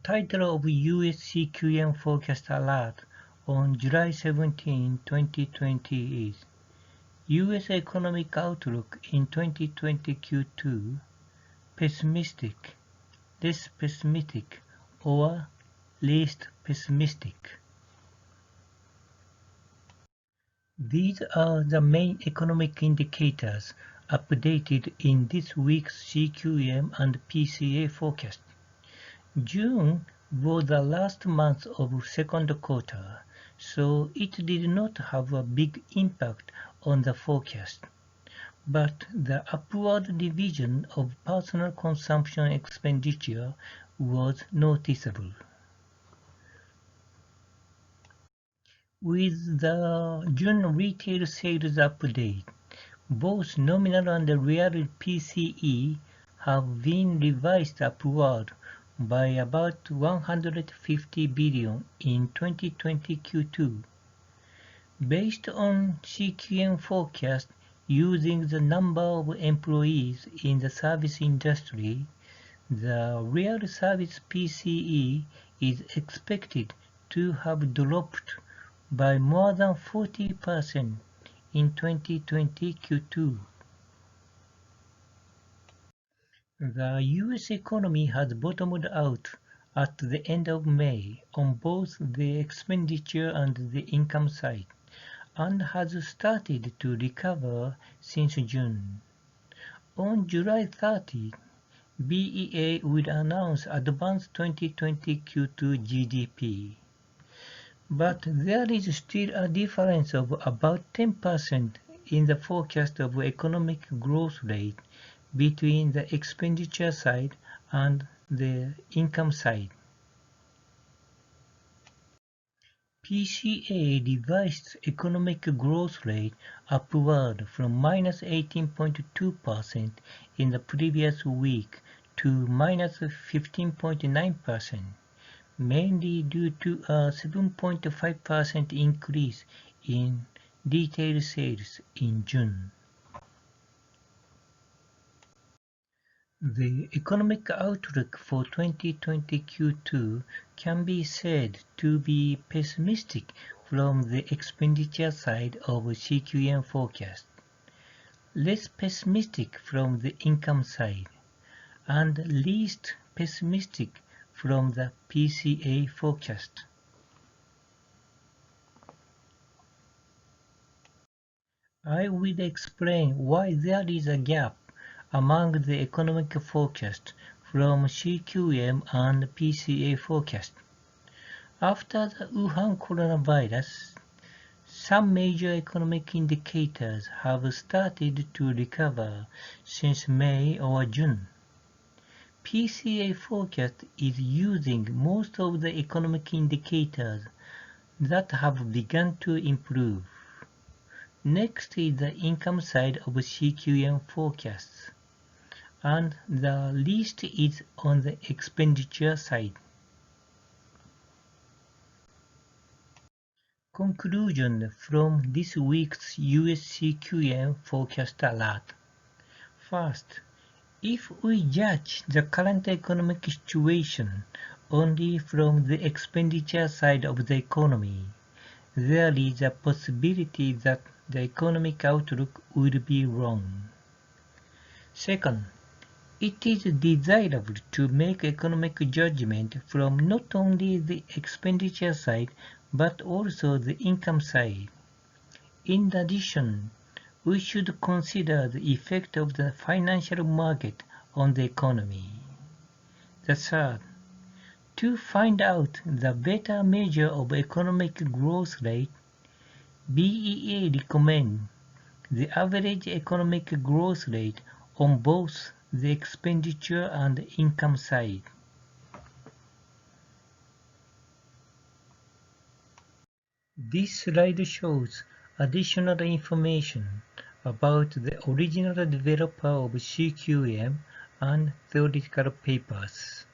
title of US CQM forecast alert on July 17, 2020 is US economic outlook in 2020 Q2, pessimistic, less pessimistic, or least pessimistic. These are the main economic indicators updated in this week's CQM and PCA forecast. June was the last month of second quarter, so it did not have a big impact on the forecast. But the upward revision of personal consumption expenditure was noticeable. With the June retail sales update, both nominal and real PCE have been revised upward by about 150 billion in 2020 Q2. Based on CQM forecast using the number of employees in the service industry, the real service PCE is expected to have dropped by more than 40% in 2020 Q2. The US economy has bottomed out at the end of May on both the expenditure and the income side, and has started to recover since June. On July 30, BEA will announce advanced 2020 Q2 GDP. But there is still a difference of about 10% in the forecast of economic growth rate between the expenditure side and the income side. PCA revised economic growth rate upward from minus 18.2% in the previous week to minus 15.9%. Mainly due to a 7.5% increase in retail sales in June. The economic outlook for 2020 Q2 can be said to be pessimistic from the expenditure side of CQM forecast, less pessimistic from the income side, and least pessimistic from the PCA forecast. I will explain why there is a gap among the economic forecast from CQM and PCA forecast. After the Wuhan coronavirus, some major economic indicators have started to recover since May or June. PCA forecast is using most of the economic indicators that have begun to improve. Next is the income side of CQM forecasts, and the least is on the expenditure side. Conclusion from this week's US CQM forecast alert. First, if we judge the current economic situation only from the expenditure side of the economy, there is a possibility that the economic outlook will be wrong. Second, it is desirable to make economic judgment from not only the expenditure side but also the income side. In addition, we should consider the effect of the financial market on the economy. The third, to find out the better measure of economic growth rate, BEA recommends the average economic growth rate on both the expenditure and income side. This slide shows additional information about the original developer of CQM and theoretical papers.